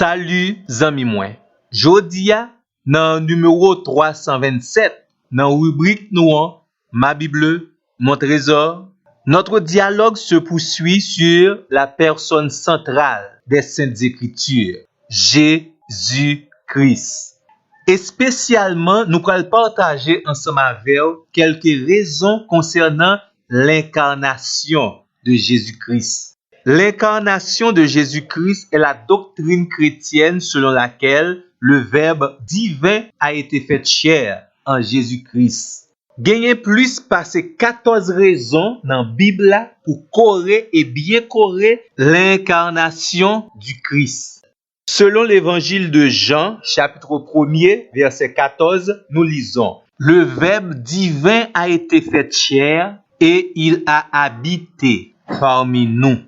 Salut zami mwen. Jodia nan numéro 327 nan rubrique nou an Ma Bible, mon trésor, notre dialogue se poursuit sur la personne centrale des Saintes Écritures, Jésus-Christ. Et spécialement, nous allons partager ensemble avec vous quelques raisons concernant l'incarnation de Jésus-Christ. L'incarnation de Jésus-Christ est la doctrine chrétienne selon laquelle le Verbe divin a été fait chair en Jésus-Christ. Gagner plus passé 14 raisons dans la Bible pour correr et bien correr l'incarnation du Christ. Selon l'évangile de Jean, chapitre 1er, verset 14, nous lisons: Le Verbe divin a été fait chair et il a habité parmi nous.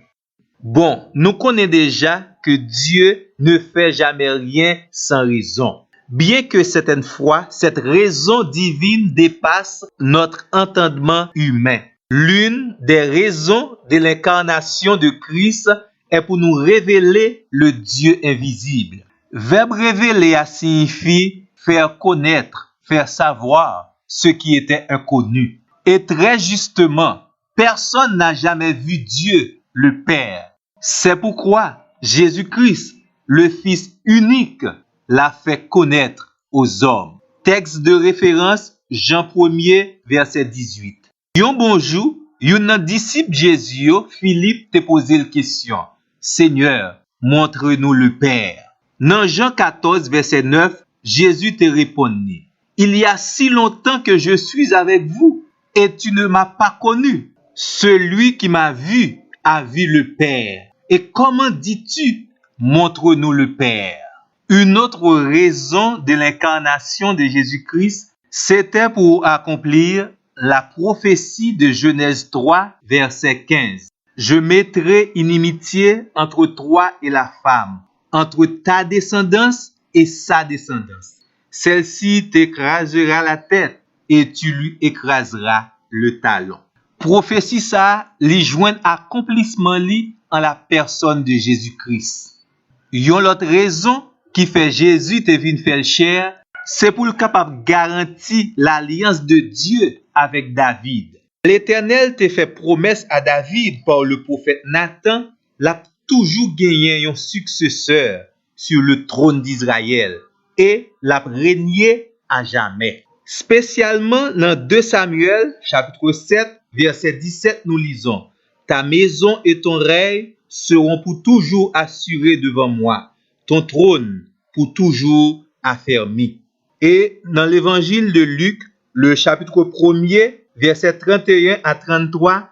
Bon, nous connaissons déjà que Dieu ne fait jamais rien sans raison. Bien que certaines fois, cette raison divine dépasse notre entendement humain. L'une des raisons de l'incarnation de Christ est pour nous révéler le Dieu invisible. Verbe révéler signifie faire connaître, faire savoir ce qui était inconnu. Et très justement, personne n'a jamais vu Dieu, le Père. C'est pourquoi Jésus-Christ, le Fils unique, l'a fait connaître aux hommes. Texte de référence, Jean 1er, verset 18. Yon bonjour, yon disciple Jésus, Philippe te posé la question: Seigneur, montre-nous le Père. Dans Jean 14, verset 9, Jésus te répondit: Il y a si longtemps que je suis avec vous et tu ne m'as pas connu. Celui qui m'a vu a vu le Père. Et comment dis-tu, montre-nous le Père? Une autre raison de l'incarnation de Jésus-Christ, c'était pour accomplir la prophétie de Genèse 3, verset 15. Je mettrai inimitié entre toi et la femme, entre ta descendance et sa descendance. Celle-ci t'écrasera la tête et tu lui écraseras le talon. Prophétie ça, li joint accomplissement li en la personne de Jésus-Christ. Yon l'autre raison qui fait Jésus te vin faire chair, c'est pour le capable garantir l'alliance de Dieu avec David. L'Éternel te fait promesse à David par le prophète Nathan, l'a toujours gagné un successeur sur le trône d'Israël et l'a régné à jamais. Spécialement dans 2 Samuel, chapitre 7, verset 17, nous lisons: Ta maison et ton règne seront pour toujours assurés devant moi, ton trône pour toujours affermi. Et dans l'évangile de Luc, le chapitre 1er, verset 31 à 33,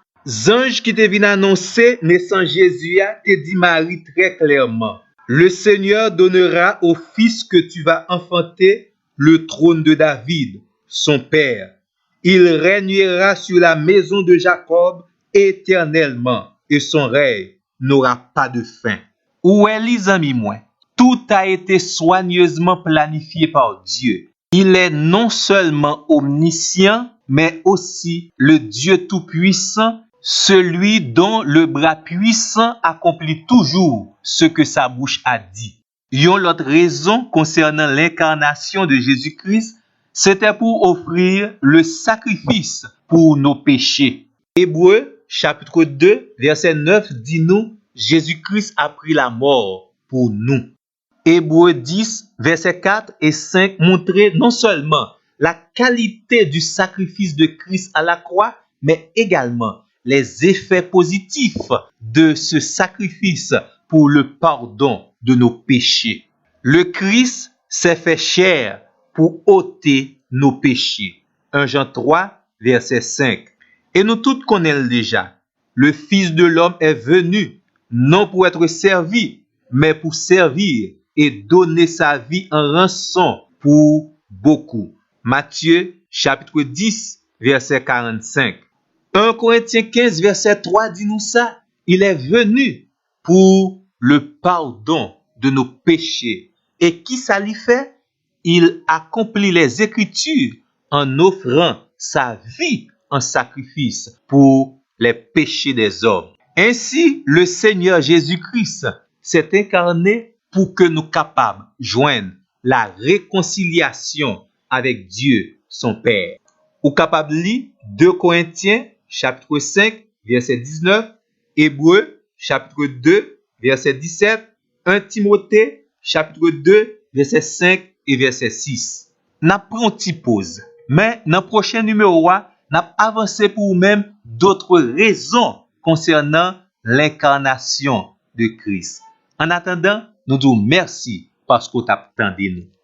ange qui te vient annoncer naissance Jésus a te dit Marie très clairement: Le Seigneur donnera au fils que tu vas enfanter le trône de David, son père. Il régnera sur la maison de Jacob éternellement et son règne n'aura pas de fin. Où est les amis moi? Tout a été soigneusement planifié par Dieu. Il est non seulement omniscient, mais aussi le Dieu tout-puissant, celui dont le bras puissant accomplit toujours ce que sa bouche a dit. Yon l'autre raison concernant l'incarnation de Jésus-Christ, c'était pour offrir le sacrifice pour nos péchés. Hébreux, chapitre 2, verset 9, dit-nous: Jésus-Christ a pris la mort pour nous. Hébreux 10, verset 4 et 5 montrait non seulement la qualité du sacrifice de Christ à la croix, mais également les effets positifs de ce sacrifice pour le pardon de nos péchés. Le Christ s'est fait chair pour ôter nos péchés. 1 Jean 3, verset 5. Et nous tous connaissons déjà. Le Fils de l'homme est venu, non pour être servi, mais pour servir et donner sa vie en rançon pour beaucoup. Matthieu, chapitre 10, verset 45. 1 Corinthiens 15, verset 3 dit nous ça. Il est venu pour le pardon de nos péchés. Et qui ça lui fait? Il accomplit les Écritures en offrant sa vie en sacrifice pour les péchés des hommes. Ainsi, le Seigneur Jésus-Christ s'est incarné pour que nous capables de joindre la réconciliation avec Dieu, son Père. Ou capable de lire 2 Corinthiens, chapitre 5, verset 19, Hébreux, chapitre 2, verset 17, 1 Timothée, chapitre 2, verset 5 et verset 6. N'a pris une petite pause, mais dans le prochain numéro, n'a avancé pour vous-même d'autres raisons concernant l'incarnation de Christ. En attendant, nous disons merci parce que vous avez attendu nous.